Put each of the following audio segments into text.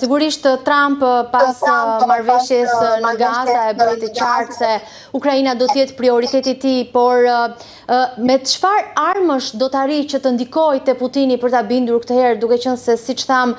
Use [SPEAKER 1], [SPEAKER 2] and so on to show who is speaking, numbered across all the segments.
[SPEAKER 1] Sigurisht Trump pas marrëveshjes në Gaza e bëri të qartë se Ukraina do të jetë prioriteti i tij, por me çfarë armësh do të arrijë që të ndikojë te Putini për ta bindur këtë herë, duke qenë se siç tham,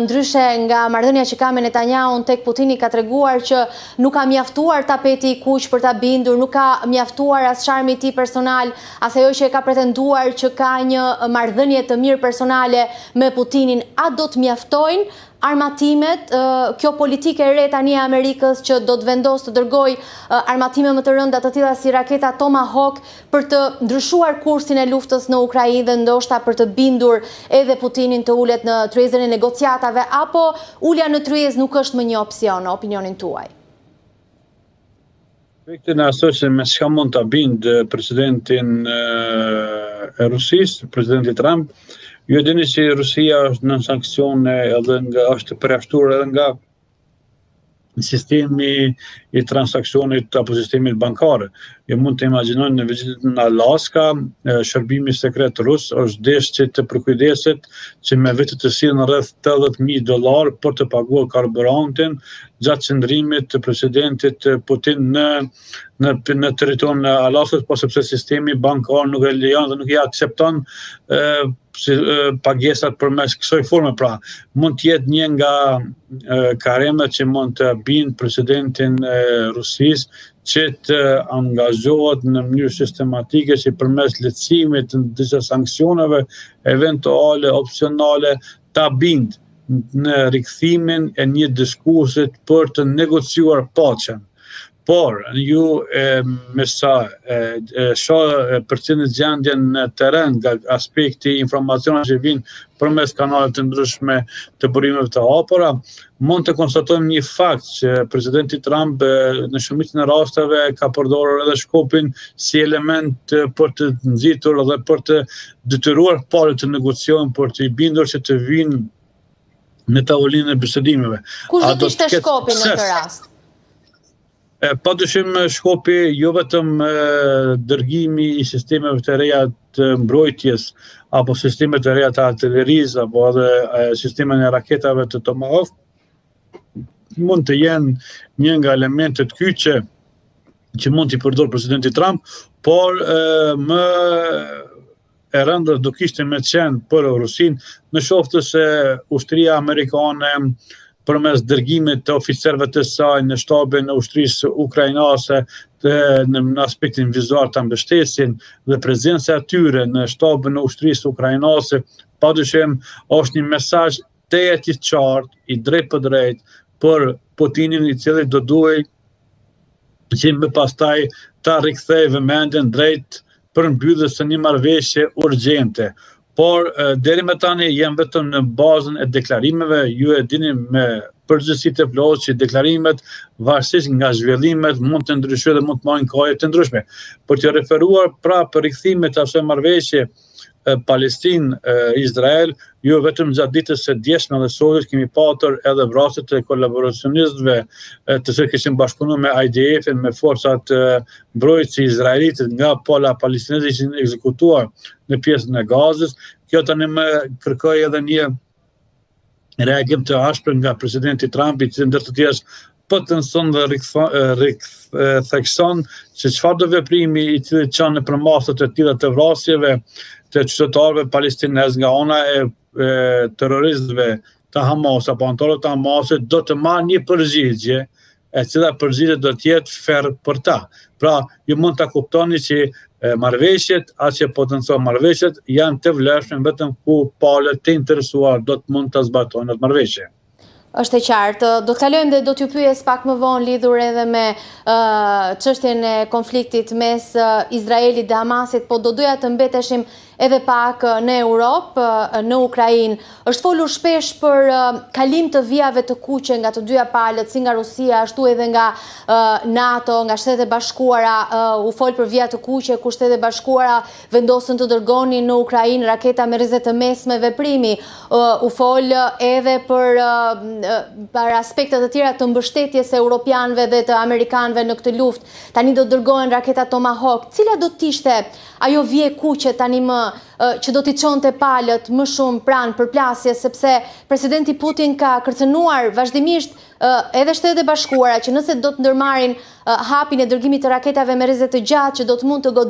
[SPEAKER 1] ndryshe nga marrëdhënia që ka me Netanyahu, tek Putini ka treguar që nuk ka mjaftuar tapeti i kuq për ta bindur, nuk ka mjaftuar as charmi i tij personal, as ajo që e ka pretenduar që ka një marrëdhënie të mirë personale me Putinin. A do të mjaftojnë armatimet, kjo politike e re tani e Amerikës që do të vendos të dërgoj armatime më të rënda të tilla si raketa Tomahawk për të ndryshuar kursin e luftës në Ukrainë dhe ndoshta për të bindur edhe Putinin të ulet në tryezën e negociatave, apo ulja në tryezë nuk është më një opsion në opinionin tuaj?
[SPEAKER 2] Në asoj se me çka mund ta bind presidentin e Rusisë, presidenti Trump. Ju e dini që Rusia është në sanksione edhe është përjashtuar edhe nga sistemi i transaksionit apo sistemi bankar. Ju mund të imagjinoni në vizitën në Alaska, shërbimi sekret rus është desh që të përkujdeset që me vetë të sillen rreth $80,000 për të paguar karburantin gjatë qëndrimit të presidentit Putin në territorin e Alaskës, po sepse sistemi bankar nuk e lejon dhe nuk i akcepton pagesat përmes kësaj forme. Pra, mund të jetë një nga karemet që mund të bind presidentin e Rusisë që të angazhohet në mënyrë sistematike që përmes lehtësimit të disa sanksioneve eventuale, opsionale, ta bind në rikthimin e një diskursit për të negociuar paqen. Por, ju me sa përcjellni gjendjen në terren nga aspekti informacioneve që vijnë përmes kanale të ndryshme të burimeve të hapura, mund të konstatojmë një fakt që presidenti Trump në shumicën e rasteve ka përdorur edhe Shkopin si element për të nxitur dhe për të detyruar palët të negociojnë, për të i bindur që të vinë në tavolinën e bisedimeve.
[SPEAKER 1] Kush do të ishte Shkopi në këtë rast?
[SPEAKER 2] Padyshim Shkopi jo vetëm dërgimi i sistemeve të reja të mbrojtjes apo sisteme të reja të artillerisë apo edhe sistemet e raketave të Tomahawk mund të jenë një nga elementet kyçe që mund t'i përdor presidenti Trump, por më e rëndës do kishte me qenë për Rusinë në qoftë se ushtria amerikane përmes dërgimit të oficerëve të saj në shtabin e ushtrisë ukrainase në aspektin vizual të mbështetjen dhe prezenca e tyre në shtabin e ushtrisë ukrainase, padyshim është një mesazh tejet i qartë, i drejt për drejt për Putinin, i cili do duhej që më pastaj ta rikthejë vëmendjen drejt përmbylljes së një marrëveshje urgjente. Por deri më tani jam vetëm në bazën e deklarimeve, ju e dini me përgjithësi të plotë që deklarimet varësisht nga zhvillimet mund të ndryshojnë dhe mund të marrin kohe të ndryshme. Për të referuar pra për rikthimet të asaj marrëveshje Palestinë-Izrael, ju vetëm gjatë ditës së djeshme dhe sotës kemi pasur edhe vrasje të kolaboracionistëve të cilët kishin bashkëpunuar me IDF-in, me forcat mbrojtëse izraelite nga pala palestineze ishin ekzekutuar në pjesën e Gazës. Kjo tani më kërkoi edhe një reagim të ashpër nga presidenti Trump, i cili ndër të tjerë potencon dhe thekson se çfarëdo veprimi i cili çon në përmasë të tilla të vrasjeve të qytetarëve palestinez nga ana e terroristëve të Hamas apo anëtarëve të Hamasit do të marrë një përgjigje e cila përgjigje do të jetë ferm për ta. Pra, ju mund ta kuptoni që marrëveshjet, as që potencon marrëveshjet, janë të vlefshme vetëm ku palët të interesuar do të mund të zbatojnë atë marrëveshje.
[SPEAKER 1] Është e qartë. Do të kalojmë dhe do t'ju pyes pak më vonë lidhur edhe me çështjen e konfliktit mes Izraelit dhe Hamasit, po do doja të mbeteshim edhe pak në Europë, në Ukrainë. Është folur shpesh për kalim të vijave të kuqe nga të dyja palët, si nga Rusia, ashtu edhe nga NATO, nga Shtetet e Bashkuara, u fol për vija të kuqe, ku Shtetet e Bashkuara vendosën të dërgonin në Ukrainë raketa me rrezet të mesme veprimi. U fol edhe për aspekte të tjera të mbështetjes e europianëve dhe të amerikanëve në këtë luftë. Tani do dërgohen raketa Tomahawk. Cila do të ishte ajo vje kuqe tani më që do t'i çonte palët më shumë pranë përplasje, sepse presidenti Putin ka kërcënuar vazhdimisht edhe Shtetet e Bashkuara që nëse do të ndërmarrin hapin e dërgimit të raketave me rrezet të gjatë që do të mund të